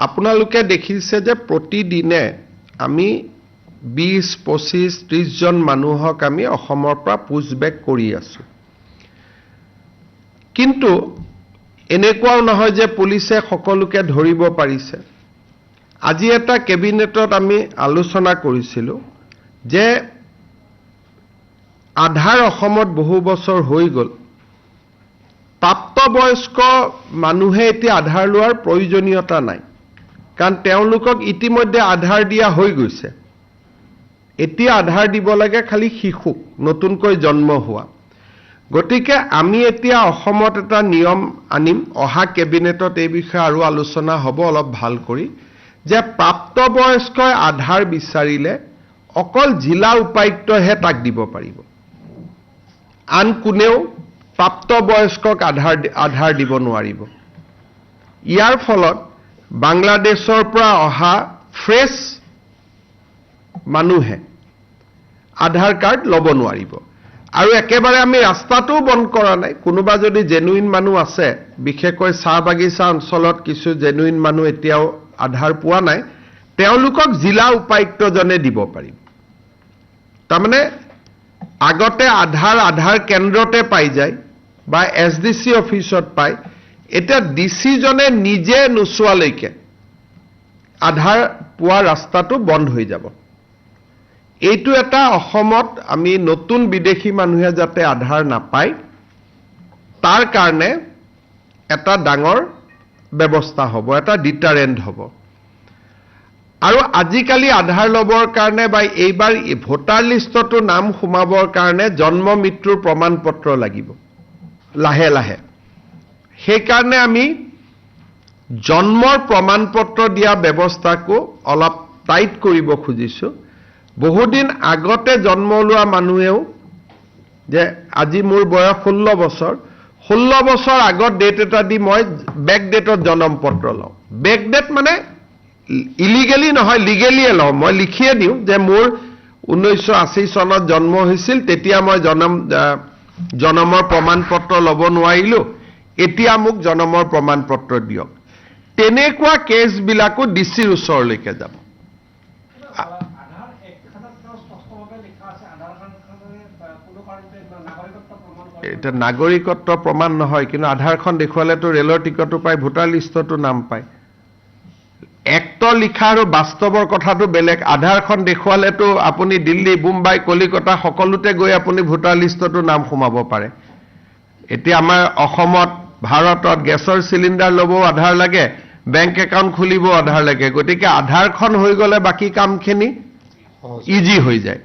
আপোনালোকে দেখিছে যে প্ৰতিদিনে আমি 20-25-30 জন মানুহক আমি অসমৰ পৰা পুছবেক কৰি আছো কিন্তু এনেকুৱাও নহয় যে পুলিচে সকলোকে ধৰিব পাৰিছে আজি এটা কেবিনেটত আমি আলোচনা কৰিছিলো যে আধাৰ অসমত বহু বছৰ হৈ গল প্ৰাপ্তবয়স্ক মানুহে এতিয়া আধাৰ লোৱাৰ প্ৰয়োজনীয়তা নাই কাৰণ তেওঁলোকক ইতিমধ্যে আধাৰ দিয়া হৈ গৈছে এতিয়া আধাৰ দিব লাগে খালি শিশুক নতুনকৈ জন্ম হোৱা গতিকে আমি এতিয়া অসমত এটা নিয়ম আনিম অহা কেবিনেটত এই বিষয়ে আৰু আলোচনা হ'ব অলপ ভাল কৰি যে প্ৰাপ্তবয়স্কই আধাৰ বিচাৰিলে অকল জিলা উপায়ুক্তহে তাক দিব পাৰিব আন কোনেও প্ৰাপ্তবয়স্কক আধাৰ দিব নোৱাৰিব ইয়াৰ ফলত বাংলাদেশৰ পৰা অহা ফ্ৰেছ মানুহে আধাৰ কাৰ্ড ল'ব নোৱাৰিব আৰু একেবাৰে আমি ৰাস্তাটো বন্ধ কৰা নাই কোনোবা যদি জেনুইন মানুহ আছে বিশেষকৈ চাহ বাগিচা অঞ্চলত কিছু জেনুইন মানুহ এতিয়াও আধাৰ পোৱা নাই তেওঁলোকক জিলা উপায়ুক্তজনে দিব পাৰিব তাৰমানে আগতে আধাৰ কেন্দ্ৰতে পাই যায় বা এসডিসি অফিসত পায় এটা ডিসি জনে নিজে নুচুৱালৈকে আধাৰ পোৱা ৰাস্তাটো বন্ধ হৈ যাব এইটো এটা অসমত আমি নতুন বিদেশী মানুহে যাতে আধাৰ নাপায় তাৰ কাৰণে এটা ডাঙৰ ব্যৱস্থা হ'ব এটা ডিটাৰেন্ট হ'ব আৰু আজিকালি আধাৰ লবৰ কাৰণে বা এইবাৰ ভোটাৰ লিষ্টতো নাম সোমাবৰ কাৰণে জন্ম মৃত্যুৰ প্ৰমাণ পত্ৰ লাগিব লাহে লাহে সেই কাৰণে আমি জন্মৰ প্ৰমাণ পত্ৰ দিয়া ব্যৱস্থাকো অলপ টাইট কৰিব খুজিছো বহুদিন আগতে জন্ম লোৱা মানুহেও যে আজি মোৰ বয়স 16 বছৰ আগত ডেট এটা দি মই বেক ডেটত জন্ম পত্ৰ লওঁ বেক ডেট মানে ইলিগেলি নহয় লিগেলিয়ে লওঁ মই লিখিয়ে দিওঁ যে মোৰ 1980 চনত জন্ম হৈছিল তেতিয়া মই জন্মৰ প্ৰমাণ পত্ৰ ল'ব নোৱাৰিলো এতিয়া মোক জন্মৰ প্ৰমাণ পত্ৰ দিয়ক তেনেকুৱা কেছ বিলাকো ডিসিৰ ওচৰলৈকে যাব এটা নাগৰিকত্ব প্ৰমাণ নহয় কিন্তু আধাৰখন দেখুৱালেতো ৰেলৰ টিকটো পায় ভোটাৰ লিষ্টতো নাম পায় একটো লিখা আৰু বাস্তৱৰ কথাটো বেলেগ আধাৰখন দেখুৱালেতো আপুনি দিল্লী মুম্বাই কলিকতা সকলোতে গৈ আপুনি ভোটাৰ লিষ্টতো নাম সোমাব পাৰে এতিয়া আমাৰ অসমত ভাৰতত গেছৰ সিলিন্ডাৰ ল'ব আধাৰ লাগে বেংক একাউণ্ট খুলিব আধাৰ লাগে গতিকে আধাৰখন হৈ গলে বাকি কামখিনি ইজি হৈ যায়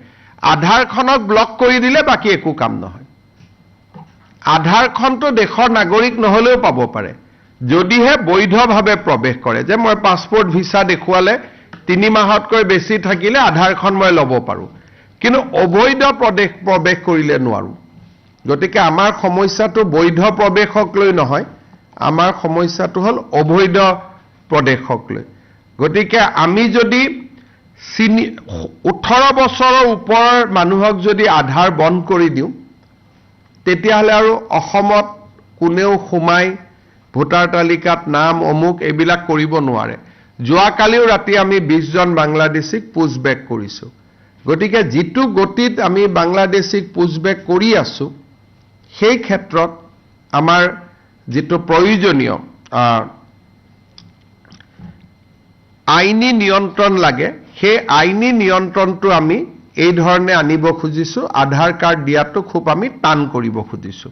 আধাৰখনক ব্লক কৰি দিলে বাকি একো কাম নহয় আধাৰখনটো দেশৰ নাগৰিক নহলেও পাব পাৰে যদিহে বৈধভাৱে প্ৰৱেশ কৰে যে মই পাছপোৰ্ট ভিসা দেখুৱালে 3 মাহতকৈ বেছি থাকিলে আধাৰখন মই ল'ব পাৰো কিন্তু অবৈধ প্ৰৱেশ কৰিলে নোৱাৰো গতিকে আমাৰ সমস্যাটো বৈধ প্ৰৱেশক লৈ নহয় আমাৰ সমস্যাটো হল অবৈধ প্ৰৱেশক লৈ গতিকে আমি যদি 18 বছৰৰ ওপৰৰ মানুহক যদি আধাৰ বন্ধ কৰি দিওঁ তেতিয়াহলে আৰু অসমত কোনেও সোমাই ভোটাৰ তালিকাত নাম অমুক এইবিলাক কৰিব নোৱাৰে যোৱাকালিও ৰাতি আমি 20 জন বাংলাদেশীক পুছবেক কৰিছো গতিকে যিটো গতিত আমি বাংলাদেশীক পুছবেক কৰি আছো সেই ক্ষেত্ৰত আমাৰ যিটো প্ৰয়োজনীয় আইনী নিয়ন্ত্ৰণ লাগে সেই আইনী নিয়ন্ত্ৰণটো আমি এই ধৰণে আনিব খুজিছো আধাৰ কাৰ্ড দিয়াটো খুব আমি টান কৰিব খুজিছো